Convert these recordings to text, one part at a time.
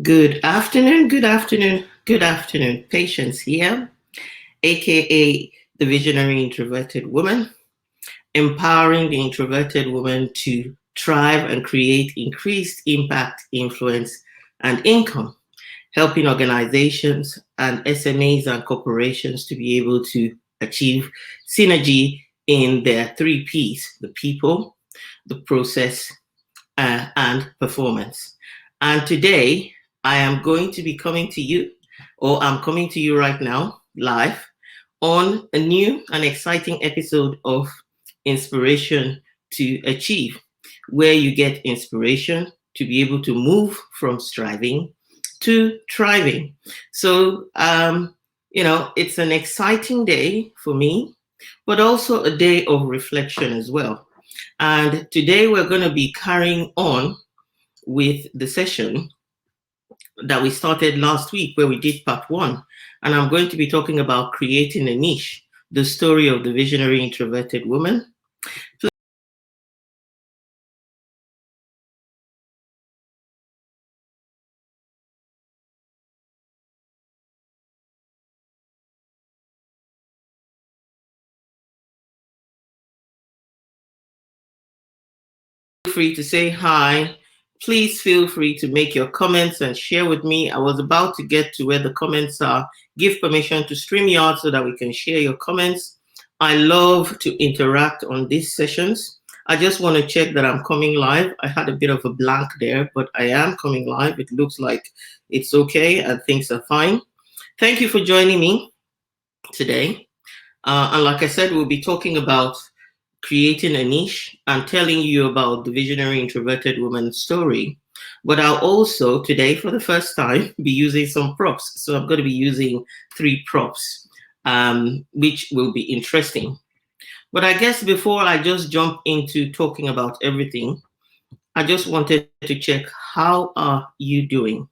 Good afternoon, good afternoon, good afternoon. Patience here, aka the Visionary Introverted Woman, empowering the introverted woman to thrive and create increased impact, influence, and income, helping organizations and SMEs and corporations to be able to achieve synergy in their three P's: the people, the process, and performance. And today, I am going to be coming to you, or I'm coming to you right now, live, on a new and exciting episode of Inspiration to Achieve, where you get inspiration to be able to move from striving to thriving. So, it's an exciting day for me, but also a day of reflection as well. And today we're going to be carrying on with the session that we started last week, where we did part one. And I'm going to be talking about creating a niche, the story of the visionary introverted woman. Feel free to say hi. Please feel free to make your comments and share with me. I was about to get to where the comments are. Give permission to StreamYard so that we can share your comments. I love to interact on these sessions. I just want to check that I'm coming live. I had a bit of a blank there, but I am coming live. It looks like it's okay and things are fine. Thank you for joining me today. And like I said, we'll be talking about creating a niche and telling you about the Visionary Introverted Woman Story. But I'll also today, for the first time, be using some props. So I'm going to be using 3 props, which will be interesting. But I guess before I just jump into talking about everything, I just wanted to check, how are you doing?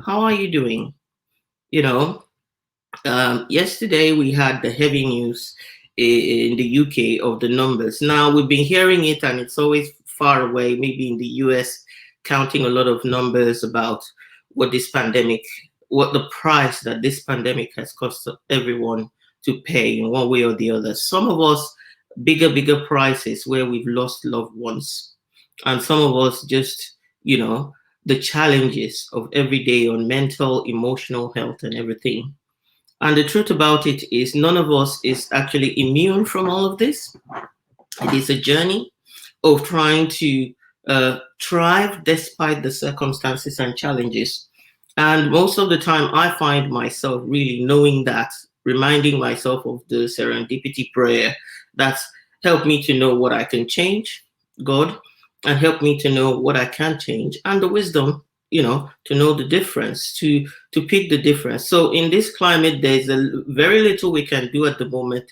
How are you doing? You know, yesterday we had the heavy news in the UK of the numbers. Now we've been hearing it, and it's always far away, maybe in the US, counting a lot of numbers about what the price that this pandemic has cost everyone to pay in one way or the other. Some of us, bigger prices where we've lost loved ones. And some of us just, the challenges of every day on mental, emotional health and everything. And the truth about it is, none of us is actually immune from all of this. It is a journey of trying to thrive despite the circumstances and challenges. And most of the time, I find myself really knowing that, reminding myself of the serendipity prayer that's helped me to know what I can change, God, and help me to know what I can change, and the wisdom, to know the difference, to pick the difference. So in this climate, there's very little we can do at the moment.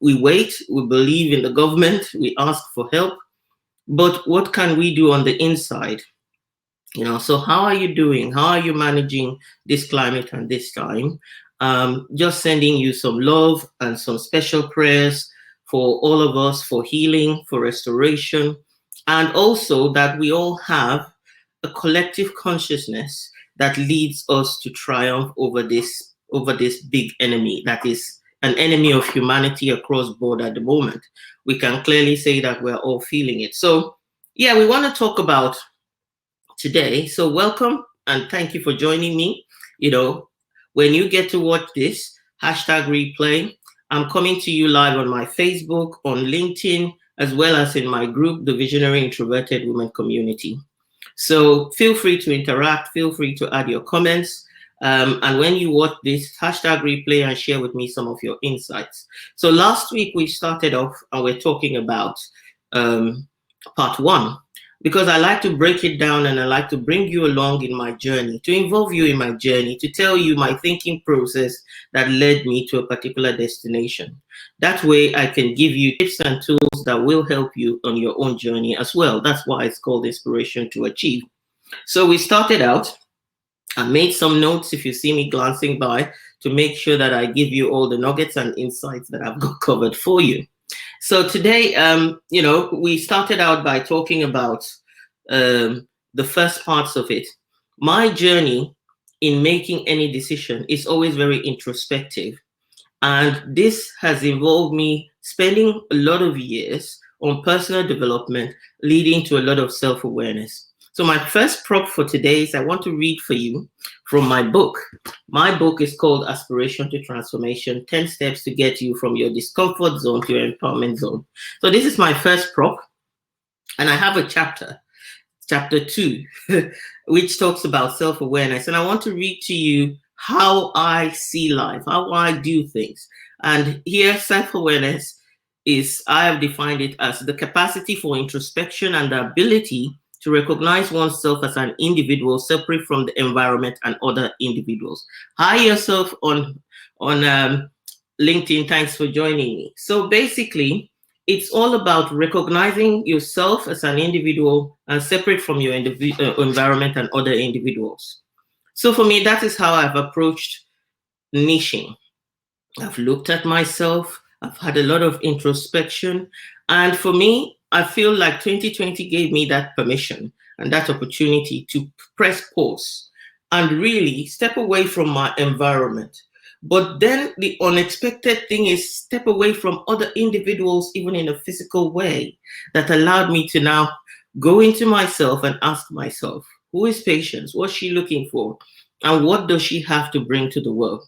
We wait, we believe in the government, we ask for help, but what can we do on the inside? So how are you doing? How are you managing this climate and this time? Just sending you some love and some special prayers for all of us, for healing, for restoration, and also that we all have a collective consciousness that leads us to triumph over this big enemy that is an enemy of humanity across board at the moment. We can clearly say that we're all feeling it. So yeah, we want to talk about today. So welcome and thank you for joining me. When you get to watch this #replay, I'm coming to you live on my Facebook, on LinkedIn, as well as in my group, the Visionary Introverted Woman Community. So feel free to interact, feel free to add your comments. And when you watch this #replay, and share with me some of your insights. So last week we started off and we're talking about part 1, because I like to break it down and I like to bring you along in my journey, to involve you in my journey, to tell you my thinking process that led me to a particular destination. That way I can give you tips and tools that will help you on your own journey as well. That's why it's called Inspiration to Achieve. So we started out, I made some notes, if you see me glancing by, to make sure that I give you all the nuggets and insights that I've got covered for you. So today, we started out by talking about the first parts of it, my journey in making any decision is always very introspective. And this has involved me spending a lot of years on personal development, leading to a lot of self awareness. So, my first prop for today is I want to read for you from my book. My book is called Aspiration to Transformation 10 Steps to Get You from Your Discomfort Zone to Your Empowerment Zone. So, this is my first prop, and I have a chapter 2, which talks about self awareness. And I want to read to you how I see life, how I do things. And here, self awareness is, I have defined it as the capacity for introspection and the ability to recognize oneself as an individual separate from the environment and other individuals. Hi, yourself on LinkedIn. Thanks for joining me. So basically, it's all about recognizing yourself as an individual and separate from your environment and other individuals. So for me, that is how I've approached niching. I've looked at myself, I've had a lot of introspection, and for me, I feel like 2020 gave me that permission and that opportunity to press pause and really step away from my environment. But then the unexpected thing is step away from other individuals, even in a physical way, that allowed me to now go into myself and ask myself, who is Patience? What's she looking for? And what does she have to bring to the world?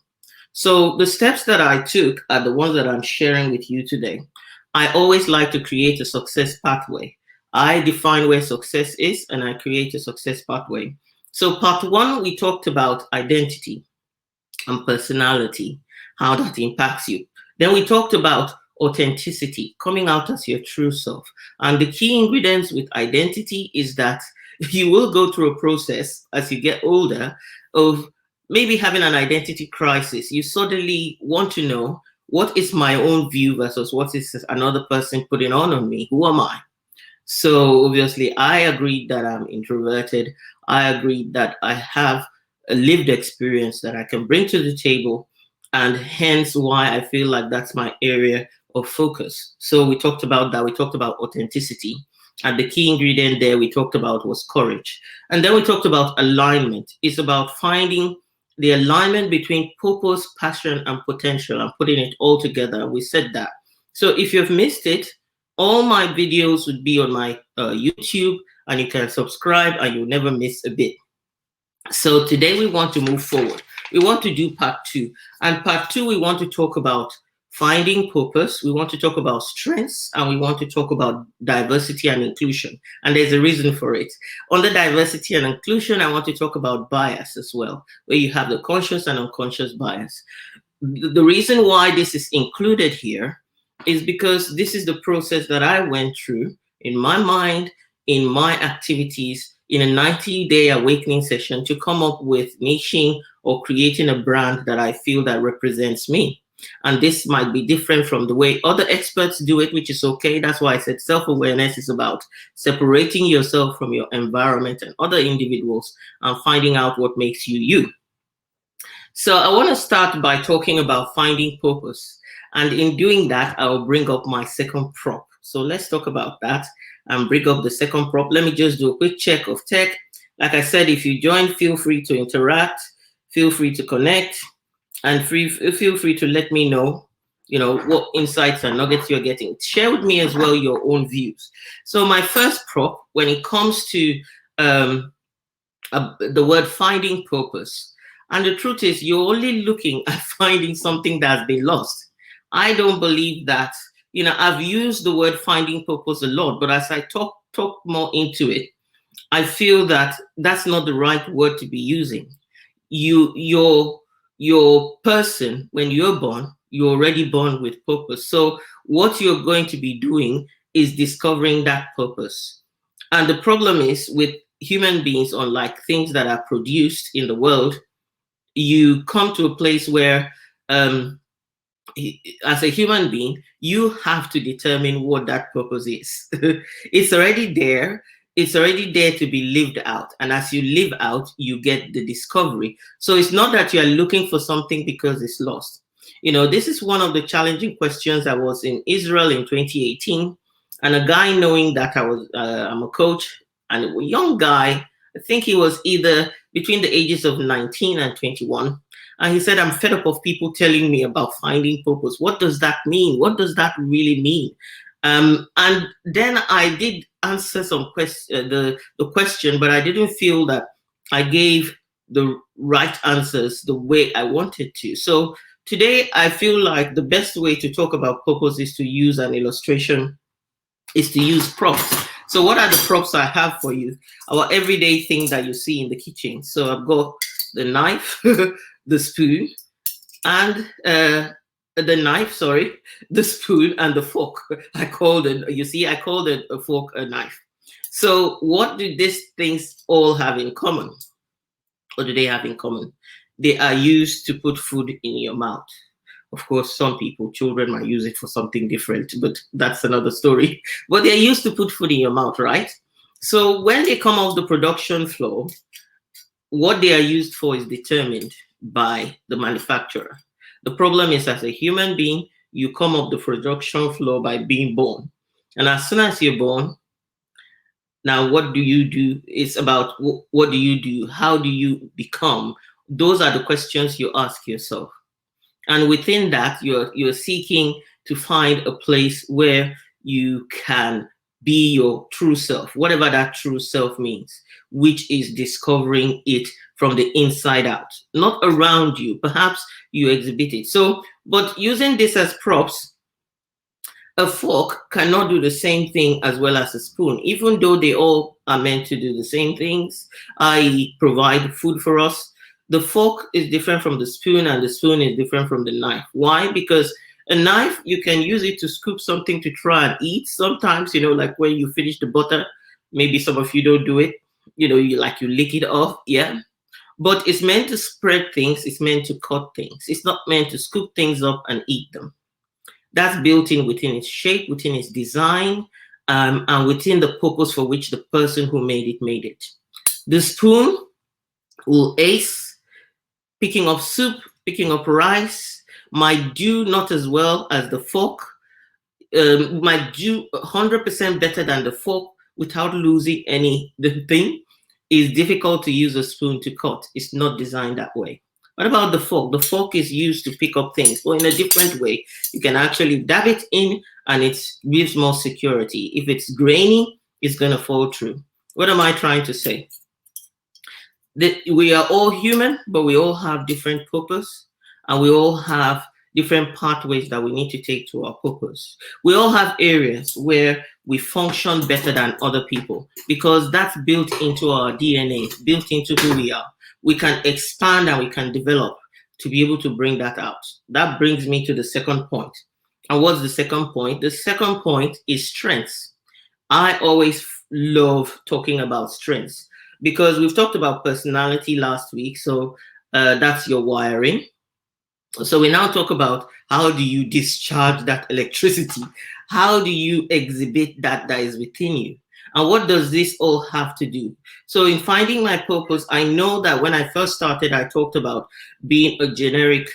So the steps that I took are the ones that I'm sharing with you today. I always like to create a success pathway. I define where success is and I create a success pathway. So part 1, we talked about identity and personality, how that impacts you. Then we talked about authenticity, coming out as your true self. And the key ingredients with identity is that you will go through a process as you get older of maybe having an identity crisis. You suddenly want to know, what is my own view versus what is another person putting on me? Who am I? So obviously, I agreed that I'm introverted. I agreed that I have a lived experience that I can bring to the table, and hence why I feel like that's my area of focus. So we talked about that. We talked about authenticity. And the key ingredient there we talked about was courage. And then we talked about alignment. It's about finding the alignment between purpose, passion, and potential and putting it all together. We said that. So if you've missed it, all my videos would be on my YouTube, and you can subscribe and you'll never miss a bit. So today we want to move forward. We want to do part 2. And part 2, we want to talk about finding purpose. We want to talk about strengths, and we want to talk about diversity and inclusion. And there's a reason for it. Under diversity and inclusion, I want to talk about bias as well, where you have the conscious and unconscious bias. The reason why this is included here is because this is the process that I went through in my mind, in my activities, in a 90-day awakening session to come up with niching or creating a brand that I feel that represents me. And this might be different from the way other experts do it, which is okay. That's why I said self-awareness is about separating yourself from your environment and other individuals and finding out what makes you you. So I want to start by talking about finding purpose. And in doing that, I'll bring up my second prop. So let's talk about that and bring up the second prop. Let me just do a quick check of tech. Like I said, if you join, feel free to interact, feel free to connect, and feel free to let me know, what insights and nuggets you're getting. Share with me as well your own views. So my first prop, when it comes to the word finding purpose, and the truth is you're only looking at finding something that's been lost. I don't believe that. I've used the word finding purpose a lot, but as I talk more into it, I feel that that's not the right word to be using. Your person, when you're born, you're already born with purpose. So what you're going to be doing is discovering that purpose. And the problem is with human beings, unlike things that are produced in the world, you come to a place where as a human being, you have to determine what that purpose is. It's already there. It's already there to be lived out. And as you live out, you get the discovery. So it's not that you're looking for something because it's lost. This is one of the challenging questions. I was in Israel in 2018, and a guy, knowing that I'm a coach and a young guy, I think he was either between the ages of 19 and 21. And he said, I'm fed up of people telling me about finding purpose. What does that mean? What does that really mean? And then I did answer the question, but I didn't feel that I gave the right answers the way I wanted to. So today, I feel like the best way to talk about purpose is to use an illustration, is to use props. So what are the props I have for you? Our everyday thing that you see in the kitchen. So I've got the knife, the spoon, and the spoon and the fork. I called a fork a knife. So what do these things all have in common? What do they have in common? They are used to put food in your mouth. Of course, some people, children might use it for something different, but that's another story. But they're used to put food in your mouth, right? So when they come off the production floor, what they are used for is determined by the manufacturer. The problem is, as a human being, you come off the production floor by being born. And as soon as you're born, now what do you do? It's about what do you do? How do you become? Those are the questions you ask yourself. And within that, you're seeking to find a place where you can be your true self, whatever that true self means, which is discovering it from the inside out, not around you. Perhaps you exhibit it. So, but using this as props, a fork cannot do the same thing as well as a spoon, even though they all are meant to do the same things, i.e. provide food for us. The fork is different from the spoon, and the spoon is different from the knife. Why? Because a knife, you can use it to scoop something to try and eat. Sometimes, like when you finish the butter, maybe some of you don't do it, you lick it off, yeah. But it's meant to spread things, it's meant to cut things. It's not meant to scoop things up and eat them. That's built in within its shape, within its design, and within the purpose for which the person who made it. The spoon will ace picking up soup, picking up rice, might do not as well as the fork, might do 100% better than the fork without losing the thing. Is difficult to use a spoon to cut. It's not designed that way. What about the fork? The fork is used to pick up things, but in a different way. You can actually dab it in and it gives more security. If it's grainy, it's going to fall through. What am I trying to say? That we are all human, but we all have different purpose, and we all have different pathways that we need to take to our purpose. We all have areas where we function better than other people because that's built into our DNA, built into who we are. We can expand and we can develop to be able to bring that out. That brings me to the second point. And what's the second point? The second point is strengths. I always love talking about strengths because we've talked about personality last week. So that's your wiring. So we now talk about how do you discharge that electricity? How do you exhibit that is within you? And what does this all have to do? So in finding my purpose, I know that when I first started, I talked about being a generic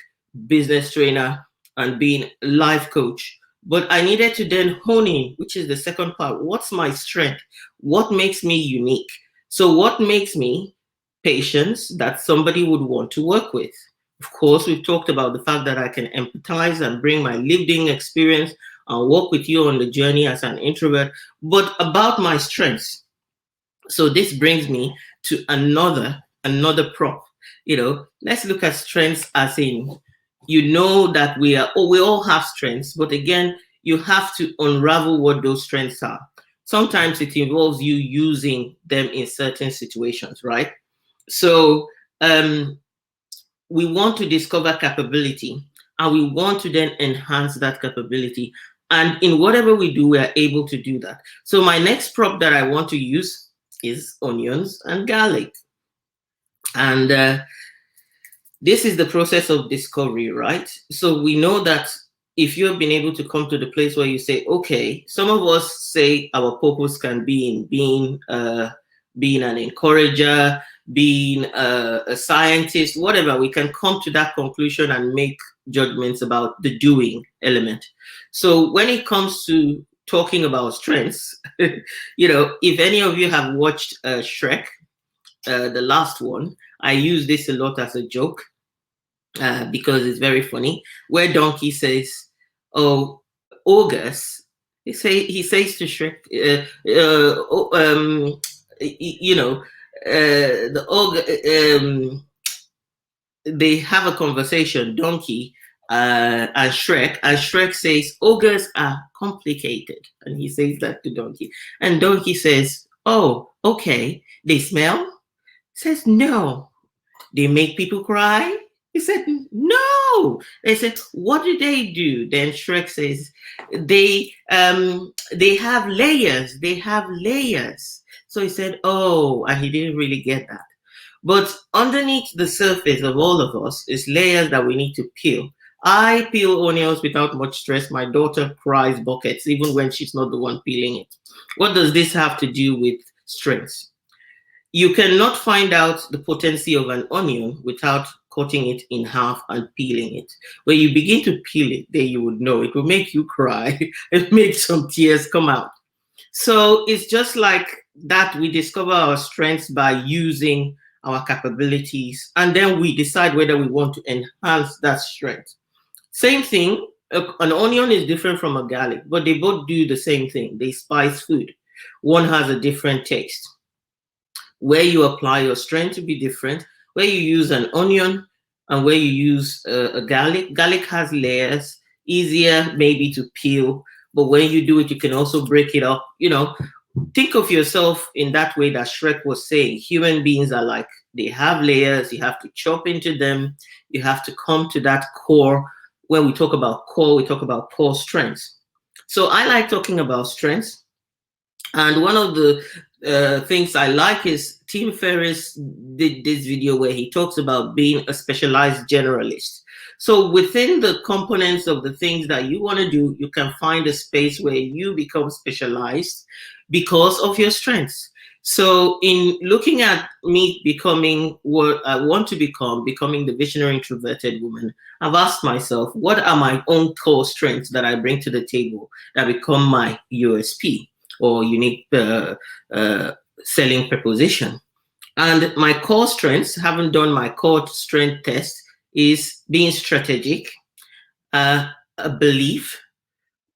business trainer and being a life coach. But I needed to then hone in, which is the second part. What's my strength? What makes me unique? So what makes me patience that somebody would want to work with? Of course, we've talked about the fact that I can empathize and bring my lived-in experience and walk with you on the journey as an introvert, but about my strengths. So this brings me to another prop. Let's look at strengths as in, that we all have strengths, but again, you have to unravel what those strengths are. Sometimes it involves you using them in certain situations, right? So we want to discover capability and we want to then enhance that capability. And in whatever we do, we are able to do that. So my next prop that I want to use is onions and garlic. And this is the process of discovery, right? So we know that if you have been able to come to the place where you say, okay, some of us say our purpose can be in being an encourager, being a scientist, whatever, we can come to that conclusion and make judgments about the doing element. So when it comes to talking about strengths, if any of you have watched Shrek, the last one, I use this a lot as a joke because it's very funny. Where Donkey says, "Oh, August," he says to Shrek, you know, the they have a conversation, Donkey and Shrek says, ogres are complicated. And he says that to Donkey. And Donkey says, oh, okay. They smell? He says, no. They make people cry? He said, no. They said, what do they do? Then Shrek says, they have layers. They have layers. So he said, oh, and he didn't really get that. But underneath the surface of all of us is layers that we need to peel. I peel onions without much stress. My daughter cries buckets, even when she's not the one peeling it. What does this have to do with strengths? You cannot find out the potency of an onion without cutting it in half and peeling it. When you begin to peel it, then you would know. It will make you cry. It makes some tears come out. So it's just like that. We discover our strengths by using our capabilities, and then we decide whether we want to enhance that strength. Same thing, an onion is different from a garlic, but they both do the same thing. They spice food. One has a different taste. Where you apply your strength to be different, where you use an onion and where you use a garlic. Garlic has layers, easier maybe to peel, but when you do it, you can also break it up. Think of yourself in that way that Shrek was saying. Human beings are like, they have layers, you have to chop into them, you have to come to that core. When we talk about core, we talk about core strengths. So I like talking about strengths. And one of the things I like is Tim Ferriss did this video where he talks about being a specialized generalist. So within the components of the things that you want to do, you can find a space where you become specialized because of your strengths. So in looking at me becoming what I want to becoming the visionary introverted woman, I've asked myself, what are my own core strengths that I bring to the table that become my USP or unique selling proposition? And my core strengths, haven't done my core strength test, is being strategic, a belief,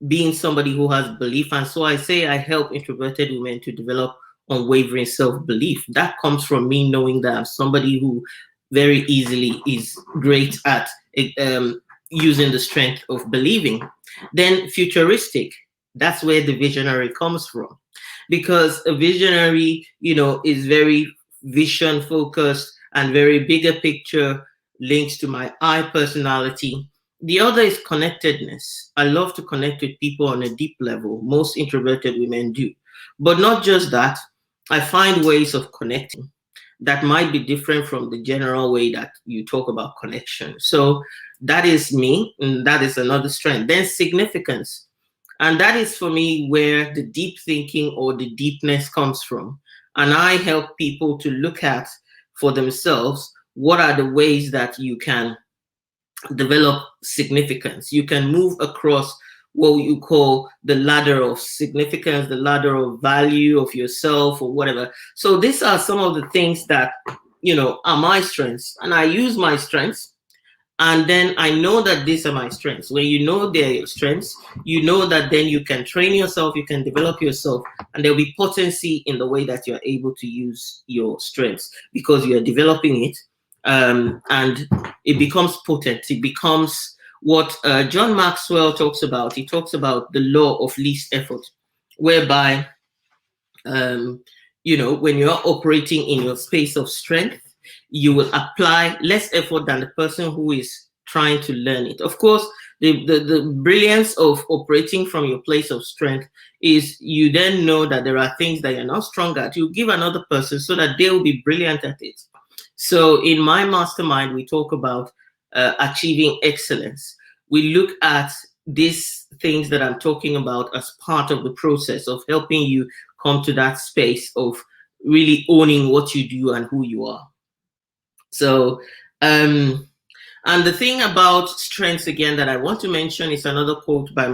being somebody who has belief. And so I say I help introverted women to develop unwavering self-belief. That comes from me knowing that I'm somebody who very easily is great at using the strength of believing. Then futuristic, that's where the visionary comes from. Because a visionary, is very vision focused and very bigger picture, links to my I personality. The other is connectedness. I love to connect with people on a deep level. Most introverted women do. But not just that, I find ways of connecting that might be different from the general way that you talk about connection. So that is me, and that is another strength. Then significance. And that is for me where the deep thinking or the deepness comes from. And I help people to look at for themselves what are the ways that you can develop significance. You can move across what you call the ladder of significance, the ladder of value of yourself or whatever. So these are some of the things that, are my strengths. And I use my strengths. And then I know that these are my strengths. When you know they're your strengths, you know that then you can train yourself, you can develop yourself, and there'll be potency in the way that you're able to use your strengths because you're developing it. And it becomes potent. It becomes what John Maxwell talks about. He talks about the law of least effort, whereby, when you're operating in your space of strength, you will apply less effort than the person who is trying to learn it. Of course, the brilliance of operating from your place of strength is you then know that there are things that you're not strong at. You give another person so that they will be brilliant at it. So in my mastermind, we talk about achieving excellence. We look at these things that I'm talking about as part of the process of helping you come to that space of really owning what you do and who you are. So, and the thing about strengths again that I want to mention is another quote by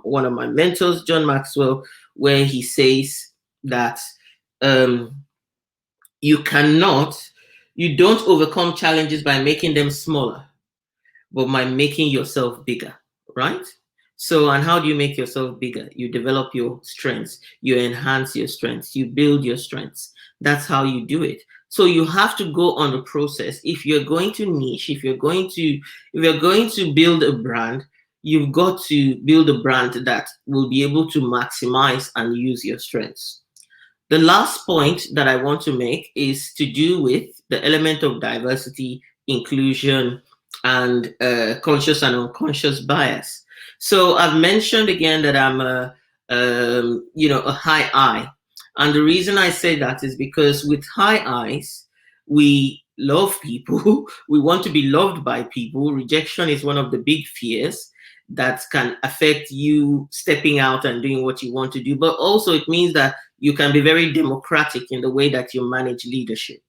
one of my mentors, John Maxwell, where he says that you don't overcome challenges by making them smaller, but by making yourself bigger, right? So, and how do you make yourself bigger? You develop your strengths, you enhance your strengths, you build your strengths. That's how you do it. So you have to go on the process. If you're going to niche, if you're going to build a brand, you've got to build a brand that will be able to maximize and use your strengths. The last point that I want to make is to do with the element of diversity, inclusion, and conscious and unconscious bias. So I've mentioned again that I'm a high I, and the reason I say that is because with high I's, we love people. We want to be loved by people. Rejection is one of the big fears that can affect you stepping out and doing what you want to do. But also, it means that you can be very democratic in the way that you manage leadership.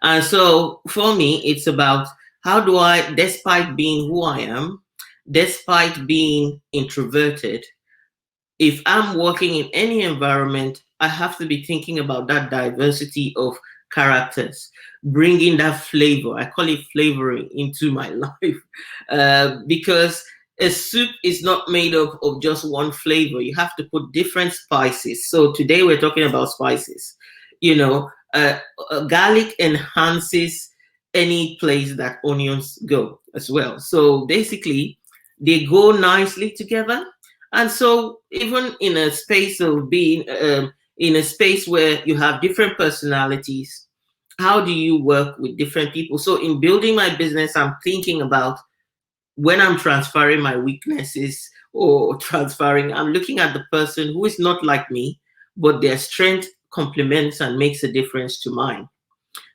And so for me, it's about how do I, despite being who I am, despite being introverted, if I'm working in any environment, I have to be thinking about that diversity of characters, bringing that flavor. I call it flavoring into my life, because a soup is not made up of just one flavor. You have to put different spices. So today we're talking about spices. You know, garlic enhances any place that onions go as well. So basically, they go nicely together. And so, even in a space of being in a space where you have different personalities, how do you work with different people? So, in building my business, I'm thinking about when I'm transferring my weaknesses or transferring, I'm looking at the person who is not like me, but their strength complements and makes a difference to mine.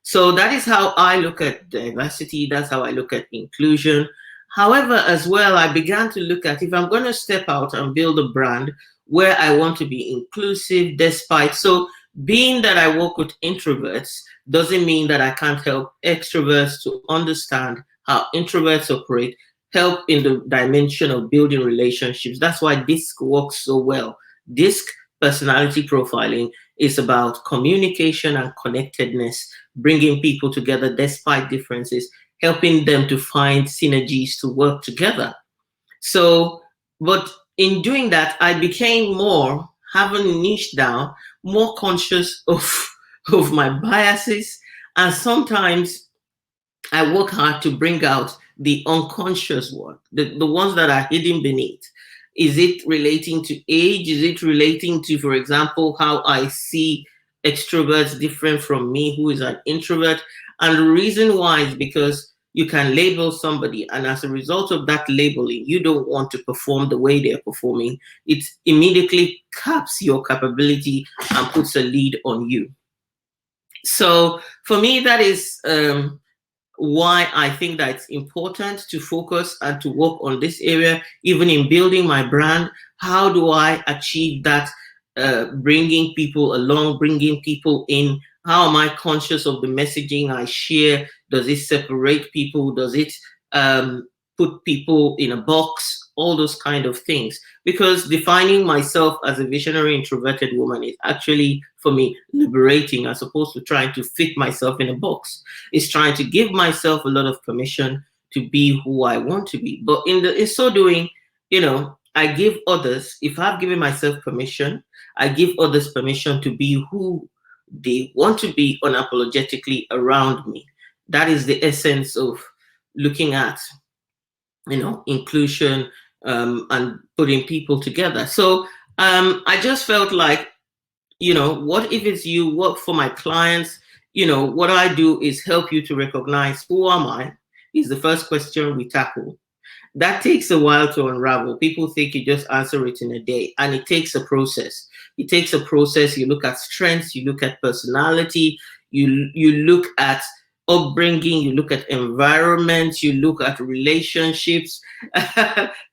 So that is how I look at diversity. That's how I look at inclusion. However, as well, I began to look at if I'm going to step out and build a brand where I want to be inclusive, despite. So, being that I work with introverts doesn't mean that I can't help extroverts to understand how introverts operate, help in the dimension of building relationships. That's why DISC works so well. DISC personality profiling is about communication and connectedness, bringing people together despite differences, helping them to find synergies to work together. So, but in doing that, I became more, having niched down, more conscious of my biases. And sometimes I work hard to bring out the unconscious one, the ones that are hidden beneath. Is it relating to age? Is it relating to, for example, how I see extroverts different from me, who is an introvert? And the reason why is because you can label somebody, and as a result of that labeling, you don't want to perform the way they're performing. It immediately caps your capability and puts a lead on you. So for me, that is why I think that it's important to focus and to work on this area, even in building my brand. How do I achieve that? Bringing people along, bringing people in. How am I conscious of the messaging I share? Does it separate people? Does it put people in a box? All those kind of things. Because defining myself as a visionary introverted woman is actually, for me, liberating as opposed to trying to fit myself in a box. It's trying to give myself a lot of permission to be who I want to be. But in so doing, I give others, if I've given myself permission, I give others permission to be who they want to be unapologetically around me. That is the essence of looking at, inclusion, and putting people together. So I just felt like, what if it's you work for my clients? What I do is help you to recognize who am I is the first question we tackle. That takes a while to unravel. People think you just answer it in a day, and it takes a process. It takes a process. You look at strengths, you look at personality, you look at upbringing, you look at environment, you look at relationships.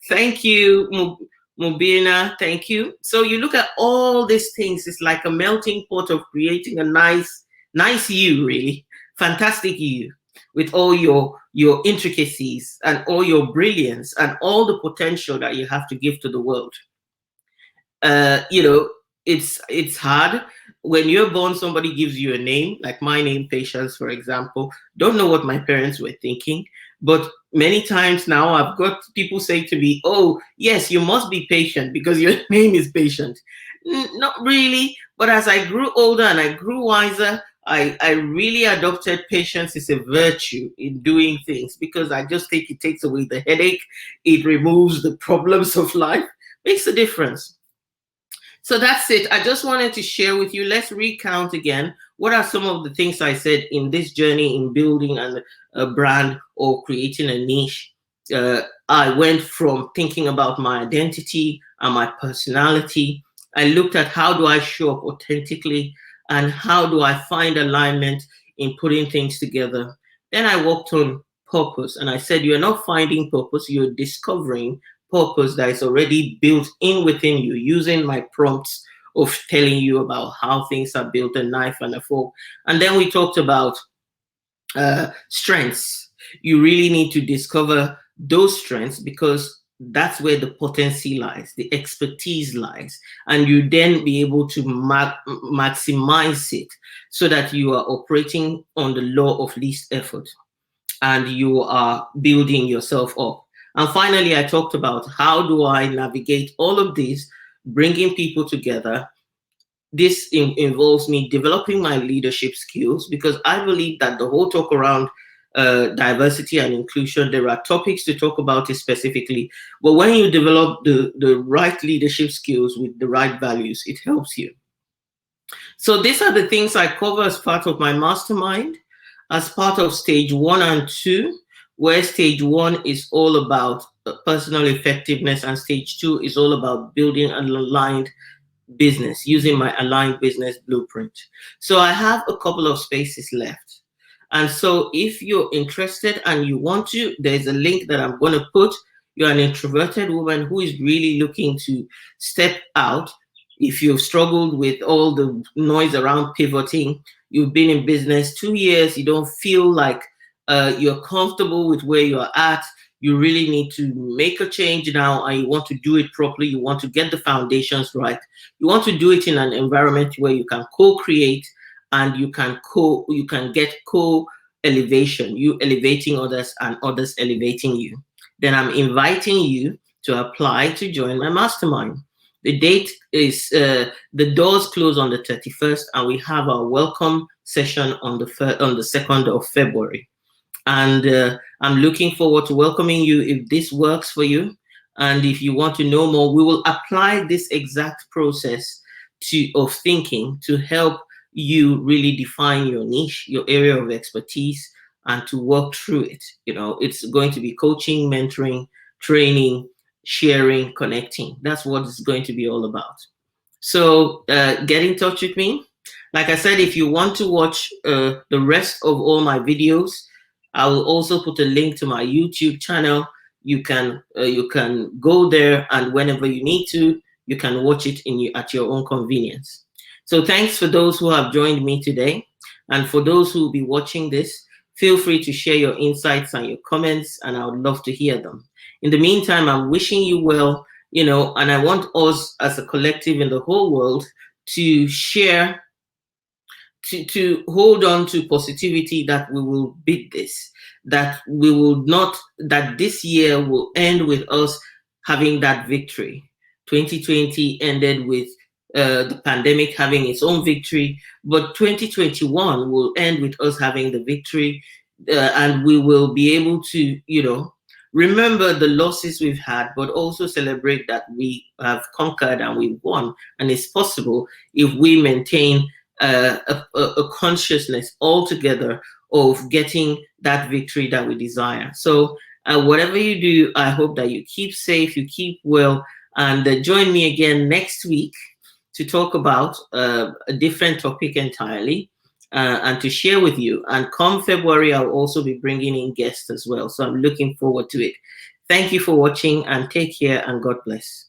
Thank you, Mubina. Thank you. So you look at all these things. It's like a melting pot of creating a nice you, really fantastic you, with all your intricacies and all your brilliance and all the potential that you have to give to the world. It's hard. when you're born, somebody gives you a name, like my name, Patience, for example. Don't know what my parents were thinking, but many times now I've got people say to me, oh, yes, you must be patient because your name is Patient. Not really, but as I grew older and I grew wiser, I really adopted patience as a virtue in doing things because I just think it takes away the headache, it removes the problems of life, makes a difference. So that's it. I just wanted to share with you. Let's recount again. What are some of the things I said in this journey in building a brand or creating a niche? I went from thinking about my identity and my personality. I looked at how do I show up authentically and how do I find alignment in putting things together. Then I worked on purpose and I said, you're not finding purpose, you're discovering purpose that is already built in within you, using my prompts of telling you about how things are built, a knife and a fork. And then we talked about strengths. You really need to discover those strengths because that's where the potency lies, the expertise lies, and you then be able to maximize it so that you are operating on the law of least effort and you are building yourself up. And finally, I talked about how do I navigate all of this, bringing people together. This involves me developing my leadership skills because I believe that the whole talk around diversity and inclusion, there are topics to talk about it specifically. But when you develop the right leadership skills with the right values, it helps you. So these are the things I cover as part of my mastermind, as part of stage 1 and 2, where stage 1 is all about personal effectiveness and stage 2 is all about building an aligned business using my aligned business blueprint. So I have a couple of spaces left. And so if you're interested and you want to, there's a link that I'm going to put. You're an introverted woman who is really looking to step out. If you've struggled with all the noise around pivoting, you've been in business 2 years, you don't feel like you're comfortable with where you're at, you really need to make a change now and you want to do it properly, you want to get the foundations right, you want to do it in an environment where you can co-create and you can get co-elevation, you elevating others and others elevating you, then I'm inviting you to apply to join my mastermind. The date is, the doors close on the 31st and we have our welcome session on the 2nd of February. And I'm looking forward to welcoming you if this works for you. And if you want to know more, we will apply this exact process of thinking to help you really define your niche, your area of expertise, and to work through it. You know, it's going to be coaching, mentoring, training, sharing, connecting. That's what it's going to be all about. So get in touch with me. Like I said, if you want to watch the rest of all my videos, I will also put a link to my YouTube channel. You can go there, and whenever you need to, you can watch it at your own convenience. So thanks for those who have joined me today. And for those who will be watching this, feel free to share your insights and your comments, and I would love to hear them. In the meantime, I'm wishing you well, you know, and I want us as a collective in the whole world to share, to hold on to positivity that we will beat this, that we will not, that this year will end with us having that victory. 2020 ended with the pandemic having its own victory, but 2021 will end with us having the victory, and we will be able to, you know, remember the losses we've had, but also celebrate that we have conquered and we won. And it's possible if we maintain a consciousness altogether of getting that victory that we desire. So whatever you do, I hope that you keep safe, you keep well, and join me again next week to talk about a different topic entirely. And to share with you. And come February, I'll also be bringing in guests as well. So I'm looking forward to it. Thank you for watching and take care and God bless.